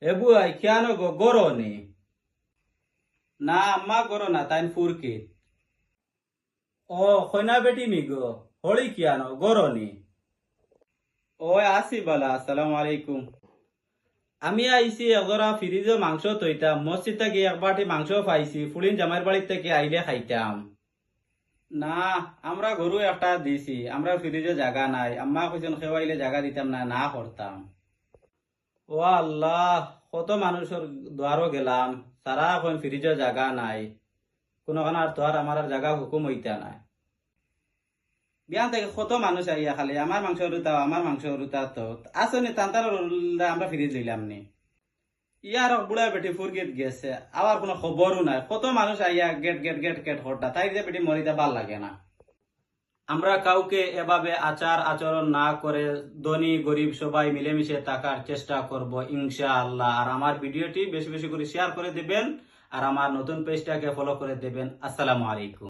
এবু I খেয়ানো গো গরো নি না আম্মা গরো না তাই ফুরকে ও খয়না বেটি নি গো হলি কিয়ানো গরো নি ওই আসি বালা আসসালামু আলাইকুম আমি আইছি এগরা ফ্রিজে মাংস তৈতাম মসজিদ থেকে এক বাটি মাংস পাইছি ফুলিন জামাইর বাড়ির থেকে আইলে খাইতাম না আমরা গরু একটা দিছি আমরা ফ্রিজে জায়গা নাই আম্মা কইছেন খেওয়াইলে জায়গা দিতাম না না করতাম ও আল্লাহ কত মানুষের দ্বারও গেলাম সারা এখন ফ্রিজে জায়গা নাই কোনো কারণ তো আর আমার আর জায়গা হুকুম হইতা নাই বিয়ান থেকে কত মানুষ আইয়া খালি আমার মাংস রুতাও আমার মাংস রুতা তো আসনি তান্তার আমরা ফ্রিজ লইলাম নি ইয়ার বুড়া বেটি ফুরগিত গেছে আবার কোনো খবরও নাই কত মানুষ আইয়া গেট গেট গেট গেট হরটা তাই যে বেটি মরিতে ভাল লাগে না আমরা কাউকে এভাবে আচার আচরণ না করে ধনী গরিব সবাই মিলেমিশে থাকার চেষ্টা করব ইনশাআল্লাহ। আর আমার ভিডিওটি বেশি বেশি করে শেয়ার করে দেবেন আর আমার নতুন পেজটাকে ফলো করে দেবেন। আসসালামু আলাইকুম।